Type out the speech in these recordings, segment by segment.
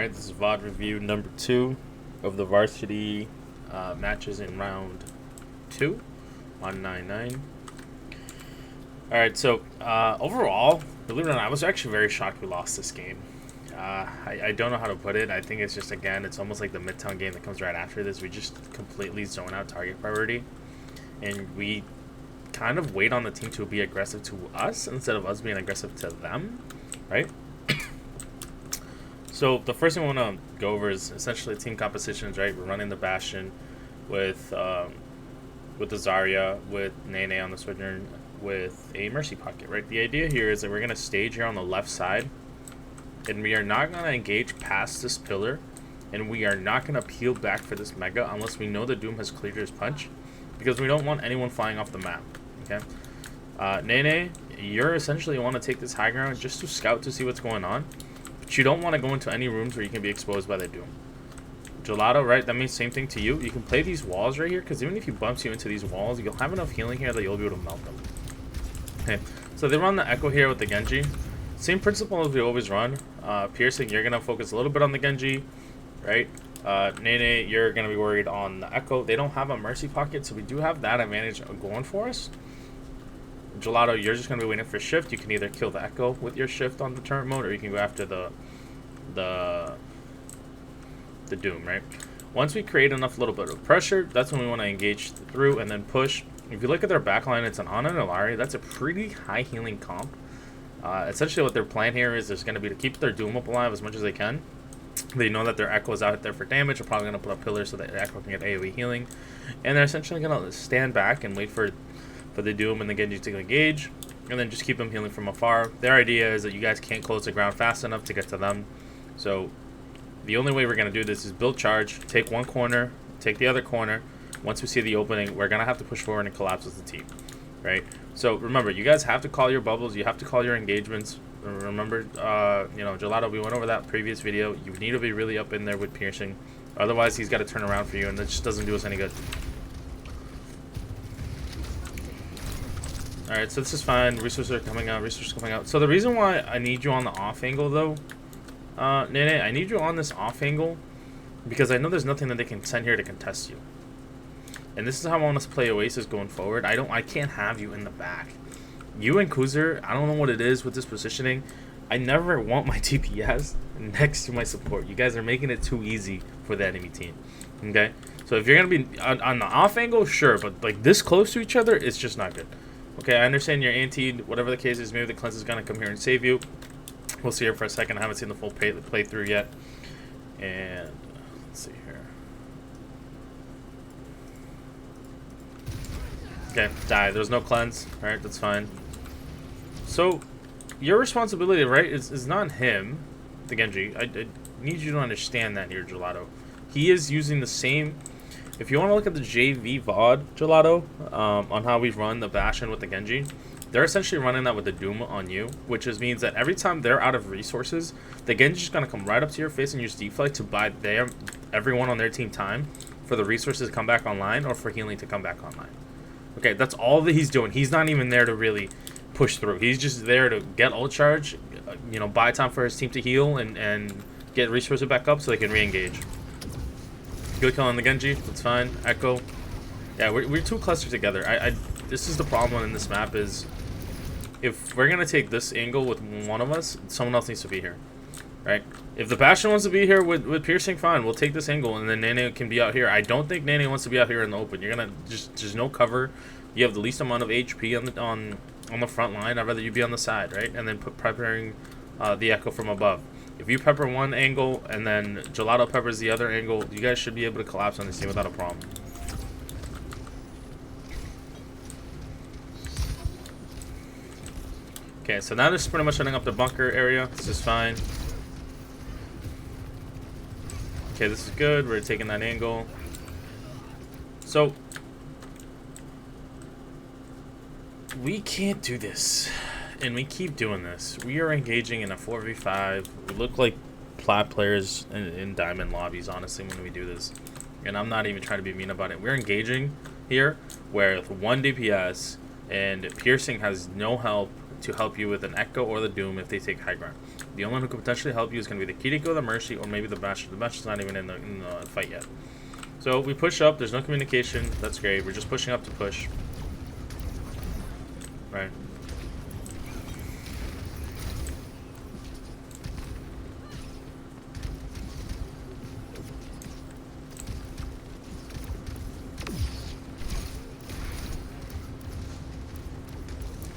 Alright, this is VOD review number 2 of the Varsity matches in round 2 on 9-9. Alright, so overall, believe it or not, I was actually very shocked we lost this game. I don't know how to put it. I think it's just, again, it's almost like the Midtown game that comes right after this. We just completely zone out target priority, and we kind of wait on the team to be aggressive to us instead of us being aggressive to them, right? So the first thing I want to go over is essentially team compositions, right? We're running the Bastion with the Zarya, with Nene on the Sojourn, with a Mercy Pocket, right? The idea here is that we're going to stage here on the left side, and we are not going to engage past this pillar, and we are not going to peel back for this Mega unless we know the Doom has cleared his punch, because we don't want anyone flying off the map, okay? Nene, you're essentially want to take this high ground just to scout to see what's going on. But you don't want to go into any rooms where you can be exposed by the Doom. Gelato, right? That means same thing to you. You can play these walls right here, because even if he bumps you into these walls, you'll have enough healing here that you'll be able to melt them. Okay, so they run the Echo here with the Genji. Same principle as we always run. Piercing, you're going to focus a little bit on the Genji, right? Nene, you're going to be worried on the Echo. They don't have a Mercy Pocket, so we do have that advantage going for us. Gelato, you're just going to be waiting for shift. You can either kill the Echo with your shift on the turret mode, or you can go after the Doom, right? Once we create enough little bit of pressure, that's when we want to engage through and then push. If you look at their backline, it's an Ana and Illari. That's a pretty high healing comp. Essentially what their plan here is going to be to keep their Doom up alive as much as they can. They know that their Echo is out there for damage. They're probably going to put up pillars so that Echo can get AoE healing. And they're essentially going to stand back and wait for the Doom and the Genji to engage, and then just keep them healing from afar. Their idea is that you guys can't close the ground fast enough to get to them. So the only way we're going to do this is build charge, take one corner, take the other corner. Once we see the opening, we're going to have to push forward and collapse as a team, right? So remember, you guys have to call your bubbles. You have to call your engagements. Remember, you know, Gelato, we went over that previous video. You need to be really up in there with piercing. Otherwise, he's got to turn around for you, and that just doesn't do us any good. Alright, so this is fine. Resources are coming out. So the reason why I need you on the off angle, though, Nene, I need you on this off angle because I know there's nothing that they can send here to contest you. And this is how I want us to play Oasis going forward. I can't have you in the back. You and Kuzer, I don't know what it is with this positioning. I never want my TPS next to my support. You guys are making it too easy for the enemy team. Okay? So if you're going to be on the off angle, sure. But like this close to each other, it's just not good. Okay, I understand you're antied, whatever the case is. Maybe the cleanse is going to come here and save you. We'll see here for a second. I haven't seen the full playthrough yet. And let's see here. Okay, die. There's no cleanse. Alright, that's fine. So, your responsibility, right, is not him, the Genji. I need you to understand that here, Gelato. He is using the same... If you want to look at the JV VOD, Gelato, on how we run the Bastion with the Genji, they're essentially running that with the Doom on you, which means that every time they're out of resources, the Genji's going to come right up to your face and use deflect to buy everyone on their team time for the resources to come back online or for healing to come back online. Okay, that's all that he's doing. He's not even there to really push through. He's just there to get ult charge, you know, buy time for his team to heal and get resources back up so they can re-engage. Good kill on the Genji, that's fine. Echo. Yeah, we're too clustered together. This is the problem in this map is if we're gonna take this angle with one of us, someone else needs to be here. Right? If the Bastion wants to be here with piercing, fine, we'll take this angle and then Nene can be out here. I don't think Nene wants to be out here in the open. You're gonna there's no cover. You have the least amount of HP on the front line. I'd rather you be on the side, right? And then preparing the Echo from above. If you pepper one angle and then Gelato peppers the other angle, you guys should be able to collapse on this team without a problem. Okay, so now they're pretty much setting up the bunker area. This is fine. Okay, this is good. We're taking that angle. So, we can't do this. And we keep doing this. We are engaging in a 4v5. We look like plat players in diamond lobbies, honestly, when we do this. And I'm not even trying to be mean about it. We're engaging here with 1 DPS, and piercing has no help to help you with an Echo or the Doom if they take high ground. The only one who could potentially help you is going to be the Kiriko, the Mercy, or maybe the Bastion. The Bastion's not even in the fight yet. So we push up. There's no communication. That's great. We're just pushing up to push. Right.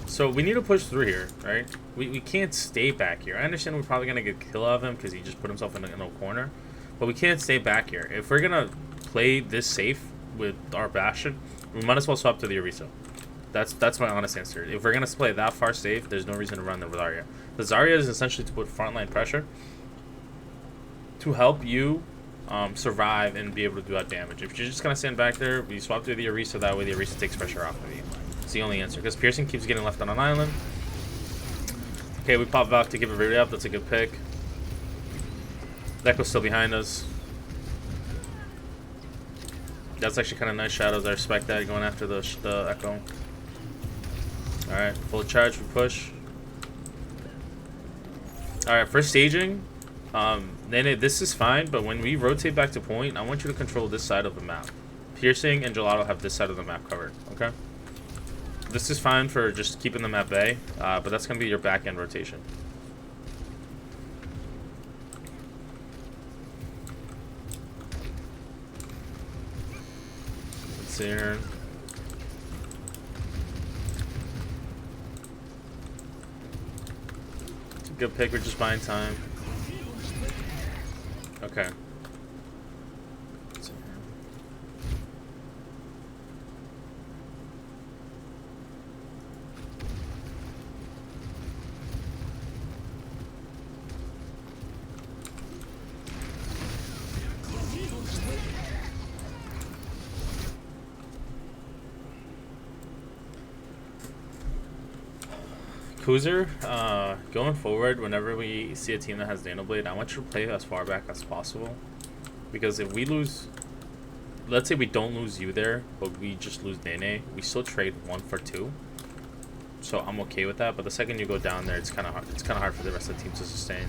So we need to push through here, right? We can't stay back here. I understand we're probably going to get a kill out of him because he just put himself in a corner. But we can't stay back here. If we're going to play this safe with our Bastion, we might as well swap to the Orisa. That's my honest answer. If we're going to play that far safe, there's no reason to run the Zarya. The Zarya is essentially to put frontline pressure to help you survive and be able to do that damage. If you're just going to stand back there, we swap to the Orisa. That way the Orisa takes pressure off of you. It's the only answer, because Piercing keeps getting left on an island. Okay, we pop back to give everybody up. That's a good pick. Echo's still behind us. That's actually kind of nice shadows. I respect that, going after the Echo. Alright, full charge, we push. Alright, for staging, Nene, this is fine, but when we rotate back to point, I want you to control this side of the map. Piercing and Gelato have this side of the map covered, okay? This is fine for just keeping them at bay, but that's going to be your back-end rotation. Let's see here. It's a good pick, we're just buying time. Okay. Kuzer, going forward, whenever we see a team that has Nano Blade, I want you to play as far back as possible. Because if we lose, let's say we don't lose you there, but we just lose Nene, we still trade 1 for 2. So I'm okay with that. But the second you go down there, it's kind of hard. It's kind of hard for the rest of the team to sustain.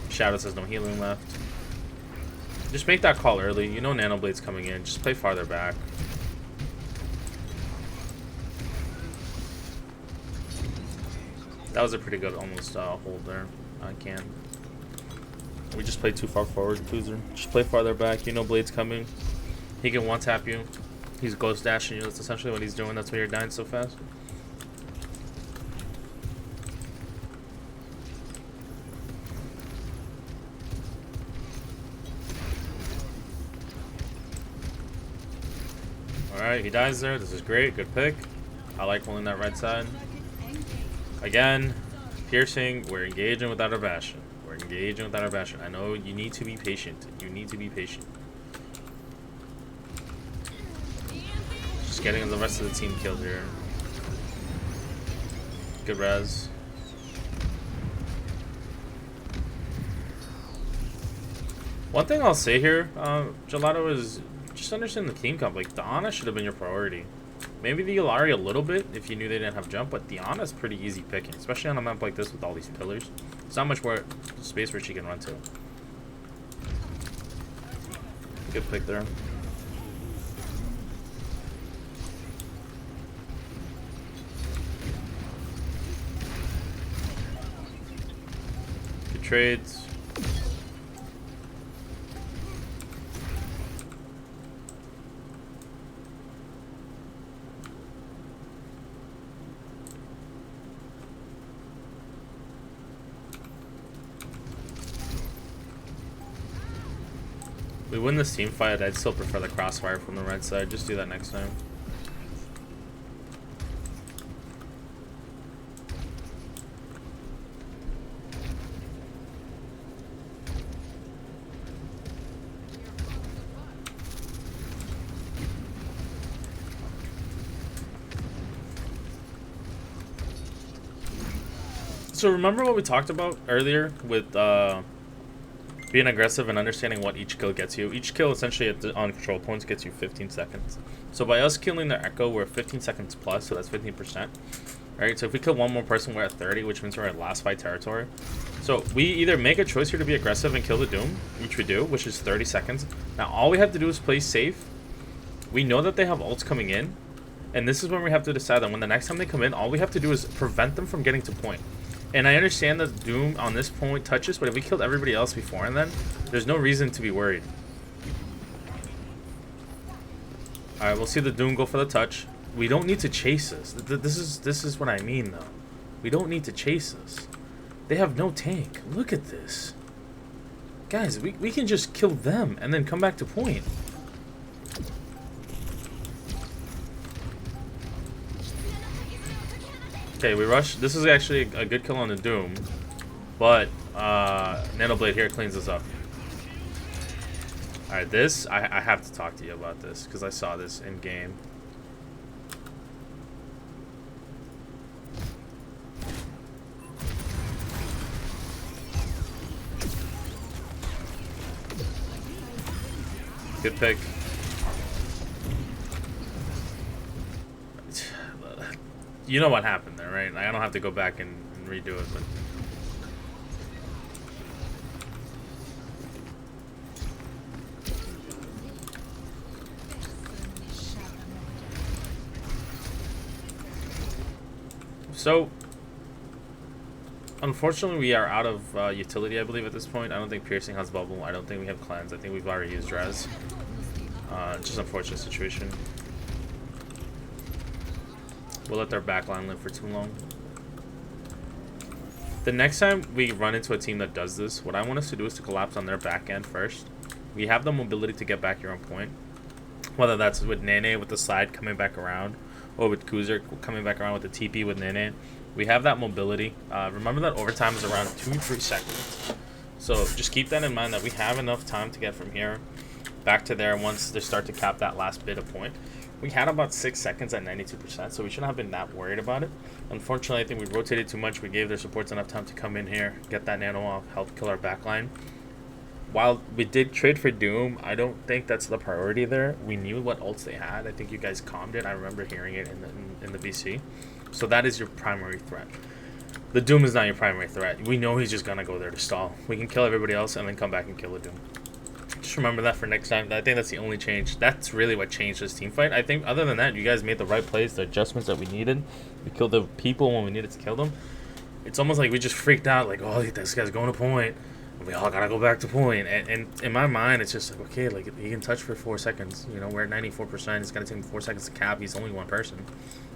Shadows has no healing left. Just make that call early. You know Nano Blade's coming in. Just play farther back. That was a pretty good almost hold there. I can. We just played too far forward, Kuzer. Just play farther back. You know Blade's coming. He can one-tap you. He's ghost dashing you. That's essentially what he's doing. That's why you're dying so fast. Alright, he dies there. This is great. Good pick. I like holding that right side. Again, Piercing, we're engaging without our Bastion. We're engaging without our Bastion. I know you need to be patient. You need to be patient. Just getting the rest of the team killed here. Good res. One thing I'll say here, Gelato, is just understand the team comp. Like, the Ana should have been your priority. Maybe the Illari a little bit if you knew they didn't have jump, but the Ana's pretty easy picking, especially on a map like this with all these pillars. There's not much more space where she can run to. Good pick there. Good trades. We win this team fight, I'd still prefer the crossfire from the right side. Just do that next time. So remember what we talked about earlier with being aggressive and understanding what each kill gets you. Each kill essentially on control points gets you 15 seconds. So by us killing their Echo, we're 15 seconds plus, so that's 15%. Right, so if we kill one more person, we're at 30, which means we're at last fight territory. So we either make a choice here to be aggressive and kill the Doom, which we do, which is 30 seconds. Now all we have to do is play safe. We know that they have ults coming in, and this is when we have to decide that when the next time they come in, all we have to do is prevent them from getting to point. And I understand that Doom on this point touches, but if we killed everybody else before and then, there's no reason to be worried. Alright, we'll see the Doom go for the touch. We don't need to chase this. This is what I mean, though. We don't need to chase this. They have no tank. Look at this. Guys, we can just kill them and then come back to point. Okay, we rush. This is actually a good kill on the Doom. But, Nanoblade here cleans us up. Alright, this, I have to talk to you about this, because I saw this in game. Good pick. You know what happened there, right? I don't have to go back and redo it, but... So, unfortunately, we are out of utility, I believe, at this point. I don't think Piercing has Bubble. I don't think we have Cleanse. I think we've already used Res. Just an unfortunate situation. We'll let their backline live for too long. The next time we run into a team that does this, what I want us to do is to collapse on their back end first. We have the mobility to get back here on point. Whether that's with Nene with the slide coming back around, or with Kuzer coming back around with the TP with Nene. We have that mobility. Remember that overtime is around 2-3 seconds. So just keep that in mind, that we have enough time to get from here back to there once they start to cap that last bit of point. We had about 6 seconds at 92%, so we shouldn't have been that worried about it. Unfortunately, I think we rotated too much. We gave their supports enough time to come in here, get that nano off, help kill our backline. While we did trade for Doom, I don't think that's the priority there. We knew what ults they had. I think you guys calmed it. I remember hearing it in the VC. So that is your primary threat. The Doom is not your primary threat. We know he's just going to go there to stall. We can kill everybody else and then come back and kill the Doom. Just remember that for next time. I think that's the only change. That's really what changed this team fight. I think other than that, you guys made the right plays, the adjustments that we needed. We killed the people when we needed to kill them. It's almost like we just freaked out, like, oh, this guy's going to point. We all gotta go back to point. And in my mind, it's just like, okay, like, he can touch for 4 seconds. You know, we're at 94%. It's gonna take him 4 seconds to cap. He's only one person,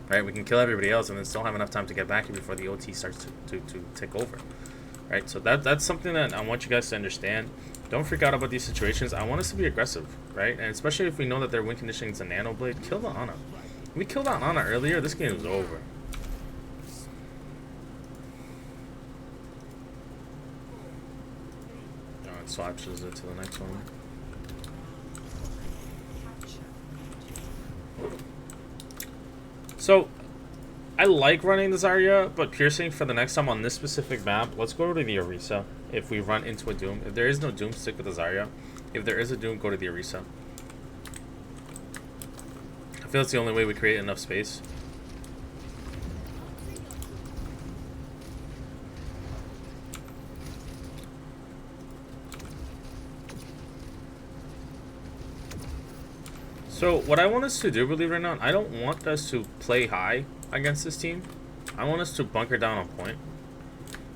right? We can kill everybody else and then still have enough time to get back here before the OT starts to take over, right? So that's something that I want you guys to understand. Don't freak out about these situations. I want us to be aggressive, right? And especially if we know that their win conditioning is a Nano Blade, kill the Ana. We killed that Ana earlier. This game was over. Swatches it to the next one. So, I like running the Zarya, but Piercing for the next time on this specific map, let's go to the Orisa. If we run into a Doom. If there is no Doom, stick with the Zarya. If there is a Doom, go to the Orisa. I feel it's the only way we create enough space. So what I want us to do, believe it or not, I don't want us to play high against this team. I want us to bunker down on point.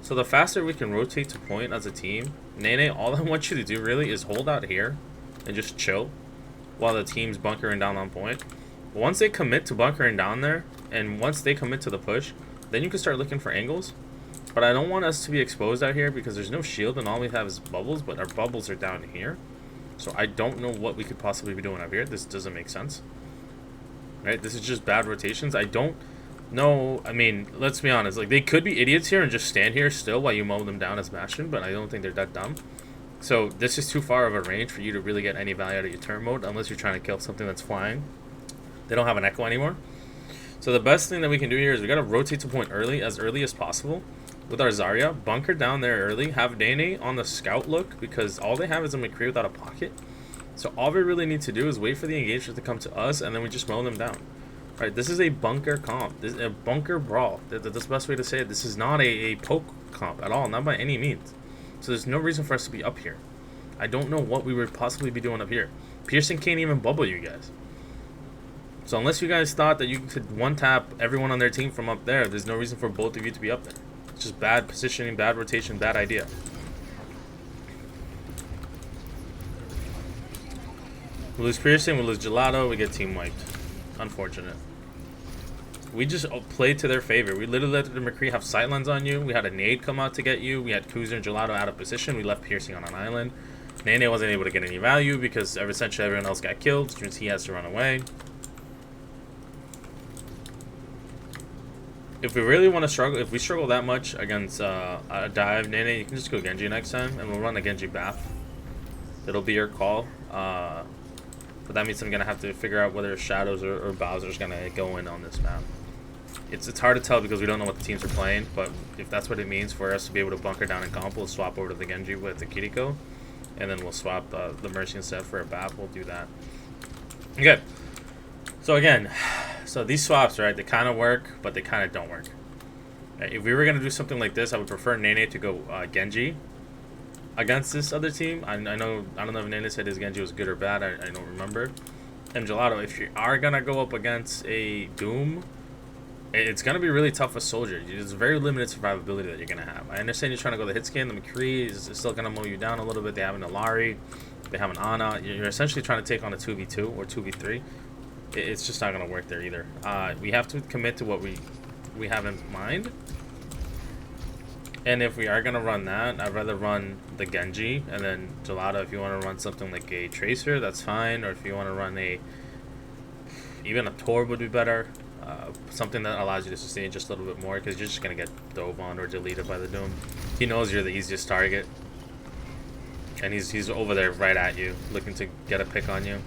So the faster we can rotate to point as a team, Nene, all I want you to do really is hold out here and just chill while the team's bunkering down on point. Once they commit to bunkering down there, and once they commit to the push, then you can start looking for angles. But I don't want us to be exposed out here because there's no shield and all we have is bubbles, but our bubbles are down here. So I don't know what we could possibly be doing up here. This doesn't make sense. Right? This is just bad rotations. I don't know. I mean, let's be honest. Like, they could be idiots here and just stand here still while you mow them down as Bastion, but I don't think they're that dumb. So this is too far of a range for you to really get any value out of your turn mode unless you're trying to kill something that's flying. They don't have an echo anymore. So the best thing that we can do here is we got to rotate to point early as possible. With our Zarya, bunker down there early, have Nene on the scout look, because all they have is a McCree without a pocket. So all we really need to do is wait for the engagement to come to us, and then we just mow them down. Right, this is a bunker comp. This is a bunker brawl. That's the best way to say it. This is not a poke comp at all, not by any means. So there's no reason for us to be up here. I don't know what we would possibly be doing up here. Piercing can't even bubble you guys. So unless you guys thought that you could one-tap everyone on their team from up there, there's no reason for both of you to be up there. It's just bad positioning, bad rotation, bad idea. We lose Piercing, we lose Gelato, we get team wiped. Unfortunate. We just played to their favor. We literally let the McCree have sightlines on you. We had a nade come out to get you. We had Kuzer and Gelato out of position. We left Piercing on an island. Nene wasn't able to get any value because essentially everyone else got killed, which means he has to run away. If we really want to struggle, if we struggle that much against a dive, Nene, you can just go Genji next time, and we'll run a Genji Bath. It'll be your call. But that means I'm going to have to figure out whether Shadows or Bowser's going to go in on this map. It's hard to tell because we don't know what the teams are playing, but if that's what it means for us to be able to bunker down in comp, we'll swap over to the Genji with the Kiriko, and then we'll swap the Mercy instead for a Bath. We'll do that. Okay. So again, so these swaps, right, they kind of work, but they kind of don't work. Right, if we were going to do something like this, I would prefer Nene to go Genji against this other team. I don't know if Nene said his Genji was good or bad. I don't remember. And Gelato, if you are going to go up against a Doom, it's going to be really tough with Soldier. There's very limited survivability that you're going to have. I understand you're trying to go the hit scan. The McCree is still going to mow you down a little bit. They have an Alari. They have an Ana. You're essentially trying to take on a 2v2 or 2v3. It's just not going to work there either. We have to commit to what we have in mind. And if we are going to run that, I'd rather run the Genji. And then Gelato, if you want to run something like a Tracer, that's fine. Or if you want to run even a Torb would be better. Something that allows you to sustain just a little bit more, because you're just going to get dove on or deleted by the Doom. He knows you're the easiest target. And he's over there right at you, looking to get a pick on you.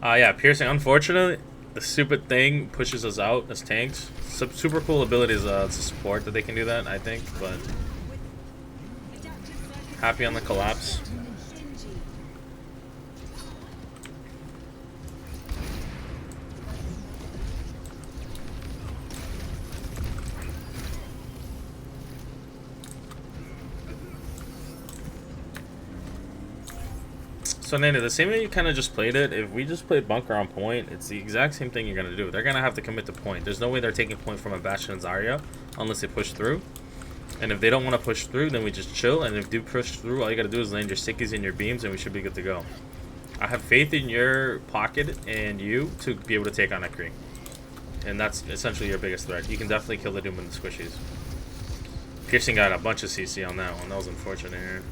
Yeah, Piercing, unfortunately, the stupid thing pushes us out as tanks. Super cool abilities to support that they can do that, I think, but happy on the collapse. So Nana, the same way you kind of just played it, if we just played bunker on point, it's the exact same thing you're going to do. They're going to have to commit to point. There's no way they're taking point from a Bastion and Zarya unless they push through. And if they don't want to push through, then we just chill. And if they do push through, all you got to do is land your stickies and your beams and we should be good to go. I have faith in your pocket and you to be able to take on McCree. And that's essentially your biggest threat. You can definitely kill the Doom with the squishies. Piercing got a bunch of CC on that one. That was unfortunate here.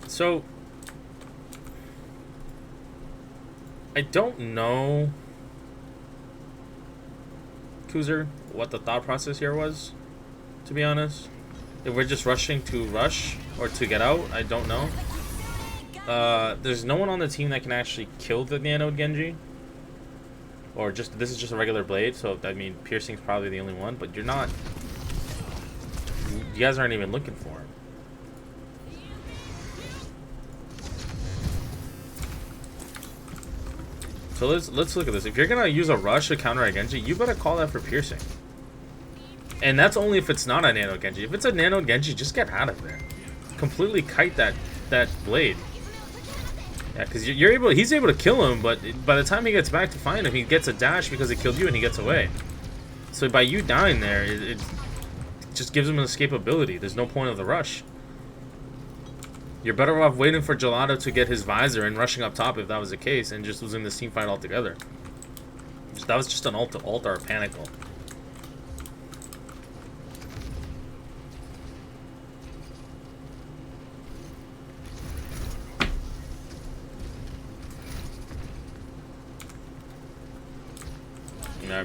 So, I don't know, Kuzer, what the thought process here was, to be honest. If we're just rushing to rush or to get out, I don't know. There's no one on the team that can actually kill the Nano Genji. Or just, this is just a regular blade, so I mean, Piercing's probably the only one, but you guys aren't even looking for him. So let's look at this. If you're gonna use a rush to counter a Genji, you better call that for Piercing. And that's only if it's not a Nano Genji. If it's a Nano Genji, just get out of there. Completely kite that blade. Yeah, because he's able to kill him, but by the time he gets back to find him, he gets a dash because he killed you and he gets away. So by you dying there, it just gives him an escapability. There's no point of the rush. You're better off waiting for Gelato to get his visor and rushing up top if that was the case, and just losing this team fight altogether. That was just an ult or a panic ult.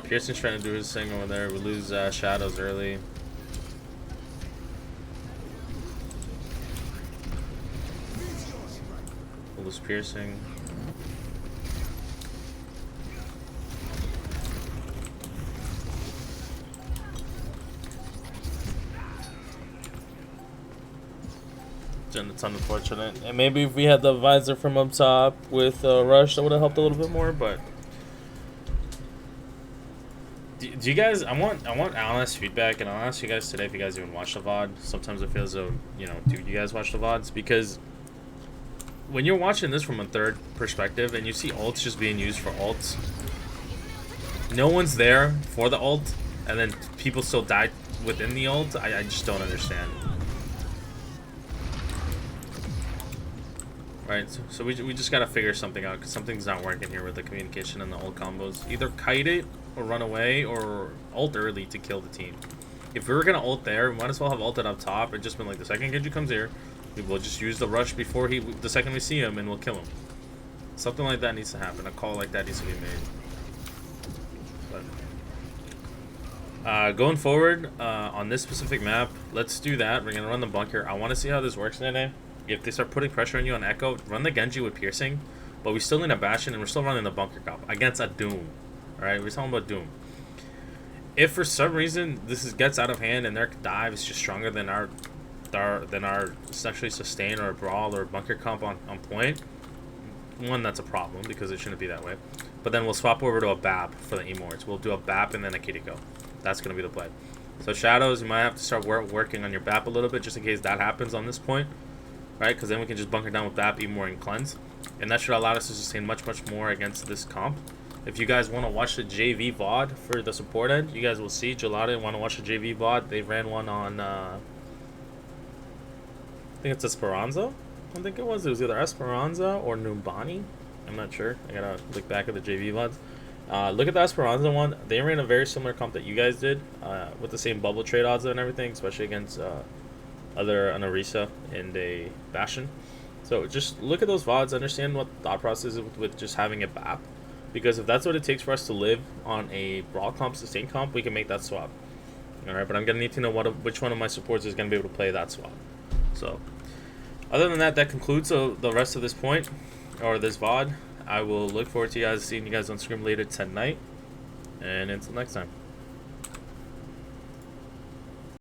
Pearson's trying to do his thing over there. We lose Shadows early. We'll lose Piercing. And it's unfortunate. And maybe if we had the visor from up top with Rush, that would have helped a little bit more. But do you guys? I want honest feedback, and I'll ask you guys today if you guys even watch the VOD. Sometimes it feels as though, you know, do you guys watch the VODs? Because when you're watching this from a third perspective and you see ults just being used for ults, no one's there for the ult, and then people still die within the ult. I just don't understand. Right, so we just gotta figure something out, because something's not working here with the communication and the ult combos. Either kite it or run away or ult early to kill the team. If we were gonna ult there, we might as well have ulted up top and just been like, the second Genji comes here, we will just use the rush before the second we see him, and we'll kill him. Something like that needs to happen. A call like that needs to be made. But going forward on this specific map, let's do that. We're gonna run the bunker. I want to see how this works today. If they start putting pressure on you on Echo, run the Genji with piercing, but we still need a Bastion, and we're still running the bunker cop against a Doom. Alright, we're talking about Doom. If for some reason this gets out of hand and their dive is just stronger than our essentially sustain or brawl or bunker comp on point, one, that's a problem because it shouldn't be that way. But then we'll swap over to a BAP for the Emorts. We'll do a BAP and then a Kiriko. That's going to be the play. So Shadows, you might have to start working on your BAP a little bit just in case that happens on this point. Right, because then we can just bunker down with BAP, Emor, and Cleanse. And that should allow us to sustain much more against this comp. If you guys want to watch the JV VOD for the support end, you guys will see Gelada want to watch the JV VOD. They ran one on, I think it's Esperanza. I think it was either Esperanza or Numbani. I'm not sure. I gotta look back at the JV VODs. Look at the Esperanza one. They ran a very similar comp that you guys did, with the same bubble trade odds and everything, especially against an Orisa and a Bastion. So just look at those VODs, understand what the thought process is with just having a BAP. Because if that's what it takes for us to live on a brawl comp, sustain comp, we can make that swap. Alright, but I'm going to need to know which one of my supports is going to be able to play that swap. So, other than that, that concludes the rest of this point, or this VOD. I will look forward to seeing you guys on stream later tonight. And until next time.